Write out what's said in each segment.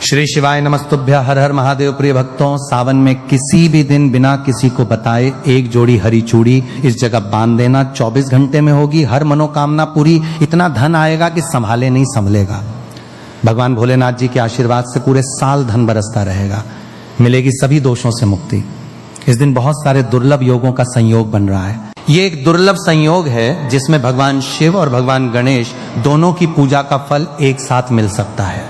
श्री शिवाय नमस्तुभ्य। हर हर महादेव। प्रिय भक्तों, सावन में किसी भी दिन बिना किसी को बताए एक जोड़ी हरी चूड़ी इस जगह बांध देना। 24 घंटे में होगी हर मनोकामना पूरी। इतना धन आएगा कि संभाले नहीं संभलेगा। भगवान भोलेनाथ जी के आशीर्वाद से पूरे साल धन बरसता रहेगा। मिलेगी सभी दोषों से मुक्ति। इस दिन बहुत सारे दुर्लभ योगों का संयोग बन रहा है। ये एक दुर्लभ संयोग है जिसमें भगवान शिव और भगवान गणेश दोनों की पूजा का फल एक साथ मिल सकता है।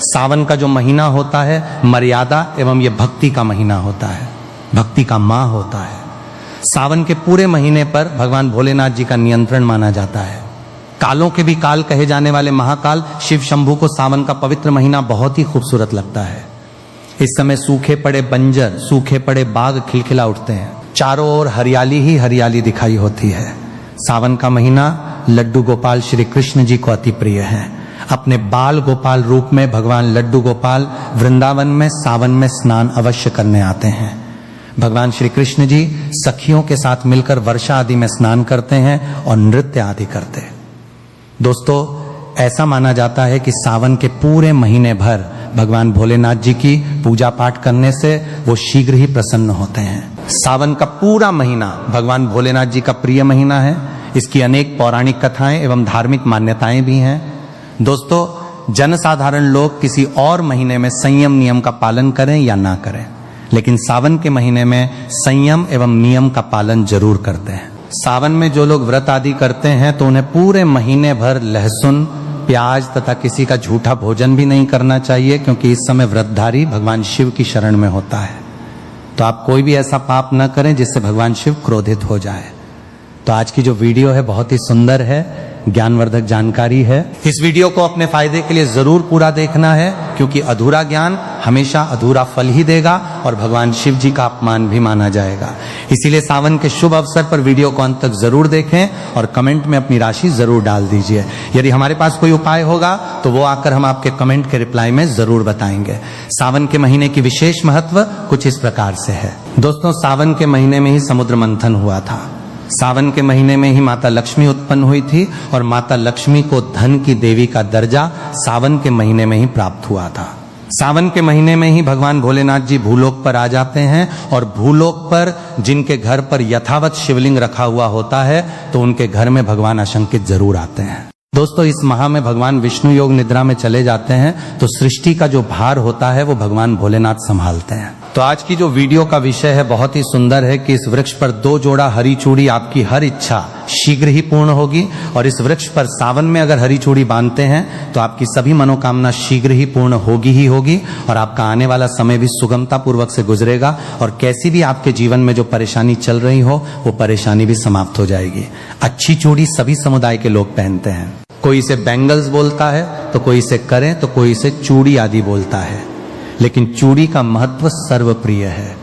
सावन का जो महीना होता है मर्यादा एवं ये भक्ति का महीना होता है, भक्ति का माह होता है। सावन के पूरे महीने पर भगवान भोलेनाथ जी का नियंत्रण माना जाता है। कालों के भी काल कहे जाने वाले महाकाल शिव शंभू को सावन का पवित्र महीना बहुत ही खूबसूरत लगता है। इस समय सूखे पड़े बंजर, सूखे पड़े बाग खिलखिला उठते हैं। चारों ओर हरियाली ही हरियाली दिखाई होती है। सावन का महीना लड्डू गोपाल श्री कृष्ण जी को अति प्रिय है। अपने बाल गोपाल रूप में भगवान लड्डू गोपाल वृंदावन में सावन में स्नान अवश्य करने आते हैं। भगवान श्री कृष्ण जी सखियों के साथ मिलकर वर्षा आदि में स्नान करते हैं और नृत्य आदि करते हैं। दोस्तों, ऐसा माना जाता है कि सावन के पूरे महीने भर भगवान भोलेनाथ जी की पूजा पाठ करने से वो शीघ्र ही प्रसन्न होते हैं। सावन का पूरा महीना भगवान भोलेनाथ जी का प्रिय महीना है। इसकी अनेक पौराणिक कथाएं एवं धार्मिक मान्यताएं भी हैं। दोस्तों, जनसाधारण लोग किसी और महीने में संयम नियम का पालन करें या ना करें, लेकिन सावन के महीने में संयम एवं नियम का पालन जरूर करते हैं। सावन में जो लोग व्रत आदि करते हैं तो उन्हें पूरे महीने भर लहसुन, प्याज तथा किसी का झूठा भोजन भी नहीं करना चाहिए, क्योंकि इस समय व्रतधारी भगवान शिव की शरण में होता है। तो आप कोई भी ऐसा पाप न करें जिससे भगवान शिव क्रोधित हो जाए। तो आज की जो वीडियो है बहुत ही सुंदर है, ज्ञानवर्धक जानकारी है। इस वीडियो को अपने फायदे के लिए जरूर पूरा देखना है, क्योंकि अधूरा ज्ञान हमेशा अधूरा फल ही देगा और भगवान शिव जी का अपमान भी माना जाएगा। इसीलिए सावन के शुभ अवसर पर वीडियो को अंत तक जरूर देखें और कमेंट में अपनी राशि जरूर डाल दीजिए। यदि हमारे पास कोई उपाय होगा तो वो आकर हम आपके कमेंट के रिप्लाई में जरूर बताएंगे। सावन के महीने की विशेष महत्व कुछ इस प्रकार से है। दोस्तों, सावन के महीने में ही समुद्र मंथन हुआ था। सावन के महीने में ही माता लक्ष्मी उत्पन्न हुई थी और माता लक्ष्मी को धन की देवी का दर्जा सावन के महीने में ही प्राप्त हुआ था। सावन के महीने में ही भगवान भोलेनाथ जी भूलोक पर आ जाते हैं और भूलोक पर जिनके घर पर यथावत शिवलिंग रखा हुआ होता है तो उनके घर में भगवान आशंकित जरूर आते हैं। दोस्तों, इस माह में भगवान विष्णु योग निद्रा में चले जाते हैं तो सृष्टि का जो भार होता है वो भगवान भोलेनाथ संभालते हैं। तो आज की जो वीडियो का विषय है बहुत ही सुंदर है कि इस वृक्ष पर 2 जोड़ा हरी चूड़ी आपकी हर इच्छा शीघ्र ही पूर्ण होगी। और इस वृक्ष पर सावन में अगर हरी चूड़ी बांधते हैं तो आपकी सभी मनोकामना शीघ्र ही पूर्ण होगी ही होगी और आपका आने वाला समय भी सुगमता पूर्वक से गुजरेगा और कैसी भी आपके जीवन में जो परेशानी चल रही हो वो परेशानी भी समाप्त हो जाएगी। अच्छी चूड़ी सभी समुदाय के लोग पहनते हैं। कोई इसे बैंगल्स बोलता है तो कोई इसे करें तो कोई इसे चूड़ी आदि बोलता है, लेकिन चूड़ी का महत्व सर्वप्रिय है।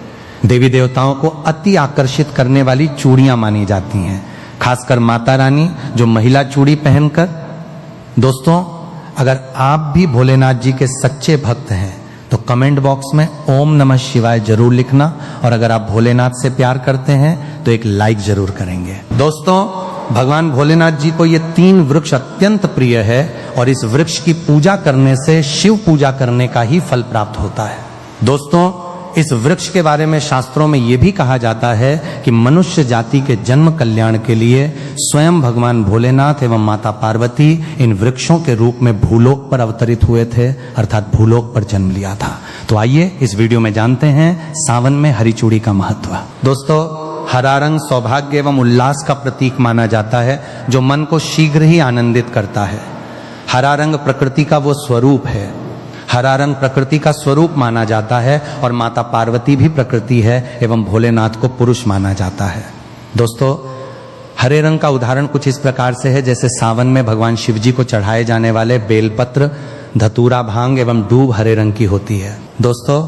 देवी देवताओं को अति आकर्षित करने वाली चूड़ियां मानी जाती हैं, खासकर माता रानी जो महिला चूड़ी पहनकर। दोस्तों, अगर आप भी भोलेनाथ जी के सच्चे भक्त हैं तो कमेंट बॉक्स में ओम नमः शिवाय जरूर लिखना और अगर आप भोलेनाथ से प्यार करते हैं तो एक लाइक जरूर करेंगे। दोस्तों, भगवान भोलेनाथ जी को ये 3 वृक्ष अत्यंत प्रिय है और इस वृक्ष की पूजा करने से शिव पूजा करने का ही फल प्राप्त होता है। दोस्तों, इस वृक्ष के बारे में शास्त्रों में यह भी कहा जाता है कि मनुष्य जाति के जन्म कल्याण के लिए स्वयं भगवान भोलेनाथ एवं माता पार्वती इन वृक्षों के रूप में भूलोक पर अवतरित हुए थे, अर्थात भूलोक पर जन्म लिया था। तो आइए इस वीडियो में जानते हैं सावन में हरी चूड़ी का महत्व। दोस्तों, हरा रंग सौभाग्य एवं उल्लास का प्रतीक माना जाता है जो मन को शीघ्र ही आनंदित करता है। हरा रंग प्रकृति का वो स्वरूप है। हरा रंग प्रकृति का स्वरूप माना जाता है और माता पार्वती भी प्रकृति है एवं भोलेनाथ को पुरुष माना जाता है। दोस्तों, हरे रंग का उदाहरण कुछ इस प्रकार से है जैसे सावन में भगवान शिव जी को चढ़ाए जाने वाले बेलपत्र, धतूरा, भांग एवं दूब हरे रंग की होती है। दोस्तों,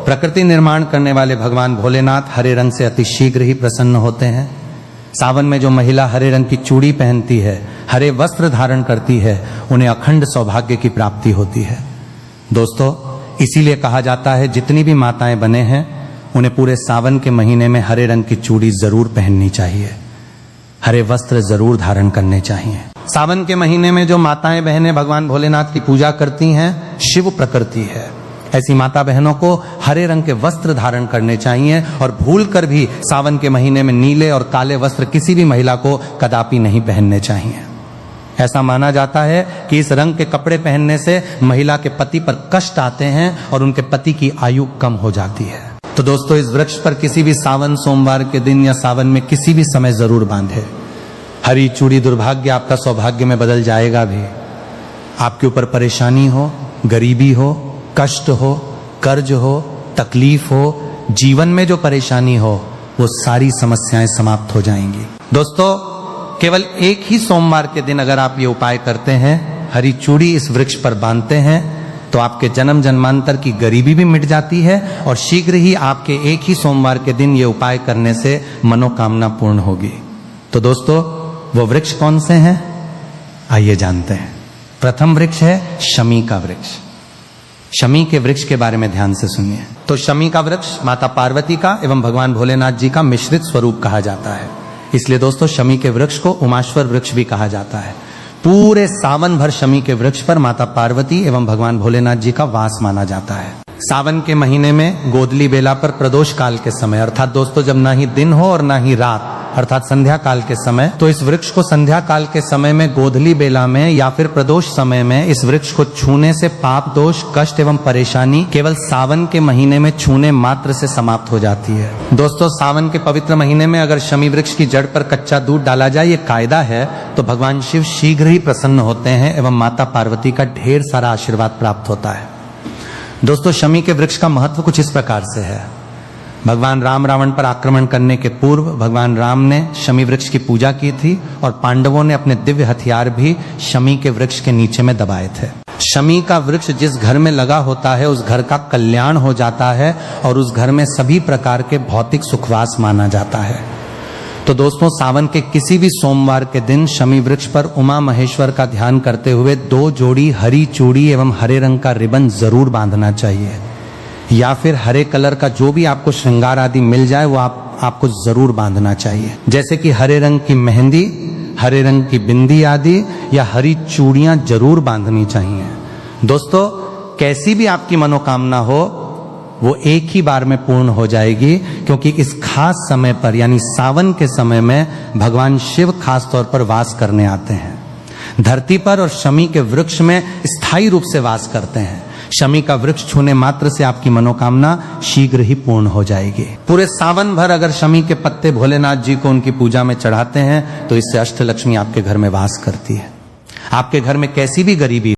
प्रकृति निर्माण करने वाले भगवान भोलेनाथ हरे रंग से अति शीघ्र ही प्रसन्न होते हैं। सावन में जो महिला हरे रंग की चूड़ी पहनती है, हरे वस्त्र धारण करती है, उन्हें अखंड सौभाग्य की प्राप्ति होती है। दोस्तों, इसीलिए कहा जाता है जितनी भी माताएं बने हैं उन्हें पूरे सावन के महीने में हरे रंग की चूड़ी जरूर पहननी चाहिए, हरे वस्त्र जरूर धारण करने चाहिए। सावन के महीने में जो माताएं बहनें भगवान भोलेनाथ की पूजा करती हैं, शिव प्रकृति है। ऐसी माता बहनों को हरे रंग के वस्त्र धारण करने चाहिए और भूलकर भी सावन के महीने में नीले और काले वस्त्र किसी भी महिला को कदापि नहीं पहनने चाहिए। ऐसा माना जाता है कि इस रंग के कपड़े पहनने से महिला के पति पर कष्ट आते हैं और उनके पति की आयु कम हो जाती है। तो दोस्तों, इस वृक्ष पर किसी भी सावन सोमवार के दिन या सावन में किसी भी समय जरूर बांधे। हरी चूड़ी दुर्भाग्य आपका सौभाग्य में बदल जाएगा भी। आपके ऊपर परेशानी हो, गरीबी हो, कष्ट हो, कर्ज हो, तकलीफ हो, जीवन में जो परेशानी हो, वो सारी समस्याएं समाप्त हो जाएंगी। दोस्तों, केवल एक ही सोमवार के दिन अगर आप ये उपाय करते हैं, हरी चूड़ी इस वृक्ष पर बांधते हैं, तो आपके जन्म जन्मांतर की गरीबी भी मिट जाती है और शीघ्र ही आपके एक ही सोमवार के दिन ये उपाय करने से मनोकामना पूर्ण होगी। तो दोस्तों, वो वृक्ष कौन से हैं, आइए जानते हैं। प्रथम वृक्ष है शमी का वृक्ष। शमी के वृक्ष के बारे में ध्यान से सुनिए। तो शमी का वृक्ष माता पार्वती का एवं भगवान भोलेनाथ जी का मिश्रित स्वरूप कहा जाता है। इसलिए दोस्तों, शमी के वृक्ष को उमाश्वर वृक्ष भी कहा जाता है। पूरे सावन भर शमी के वृक्ष पर माता पार्वती एवं भगवान भोलेनाथ जी का वास माना जाता है। सावन के महीने में गोधली बेला पर प्रदोष काल के समय, अर्थात दोस्तों जब ना ही दिन हो और ना ही रात, अर्थात संध्या काल के समय, तो इस वृक्ष को संध्या काल के समय में गोधली बेला में या फिर प्रदोष समय में इस वृक्ष को छूने से पाप दोष कष्ट एवं परेशानी केवल सावन के महीने में छूने मात्र से समाप्त हो जाती है। दोस्तों, सावन के पवित्र महीने में अगर शमी वृक्ष की जड़ पर कच्चा दूध डाला जाए, ये कायदा है, तो भगवान शिव शीघ्र ही प्रसन्न होते हैं एवं माता पार्वती का ढेर सारा आशीर्वाद प्राप्त होता है। दोस्तों, शमी के वृक्ष का महत्व कुछ इस प्रकार से है। भगवान राम रावण पर आक्रमण करने के पूर्व भगवान राम ने शमी वृक्ष की पूजा की थी और पांडवों ने अपने दिव्य हथियार भी शमी के वृक्ष के नीचे में दबाए थे। शमी का वृक्ष जिस घर में लगा होता है, उस घर का कल्याण हो जाता है और उस घर में सभी प्रकार के भौतिक सुखवास माना जाता है। तो दोस्तों, सावन के किसी भी सोमवार के दिन शमी वृक्ष पर उमा महेश्वर का ध्यान करते हुए 2 जोड़ी हरी चूड़ी एवं हरे रंग का रिबन जरूर बांधना चाहिए, या फिर हरे कलर का जो भी आपको श्रृंगार आदि मिल जाए वो आपको जरूर बांधना चाहिए, जैसे कि हरे रंग की मेहंदी, हरे रंग की बिंदी आदि, या हरी चूड़ियां जरूर बांधनी चाहिए। दोस्तों, कैसी भी आपकी मनोकामना हो वो एक ही बार में पूर्ण हो जाएगी, क्योंकि इस खास समय पर यानी सावन के समय में भगवान शिव खास तौर पर वास करने आते हैं धरती पर और शमी के वृक्ष में स्थायी रूप से वास करते हैं। शमी का वृक्ष छूने मात्र से आपकी मनोकामना शीघ्र ही पूर्ण हो जाएगी। पूरे सावन भर अगर शमी के पत्ते भोलेनाथ जी को उनकी पूजा में चढ़ाते हैं तो इससे अष्टलक्ष्मी आपके घर में वास करती है। आपके घर में कैसी भी गरीबी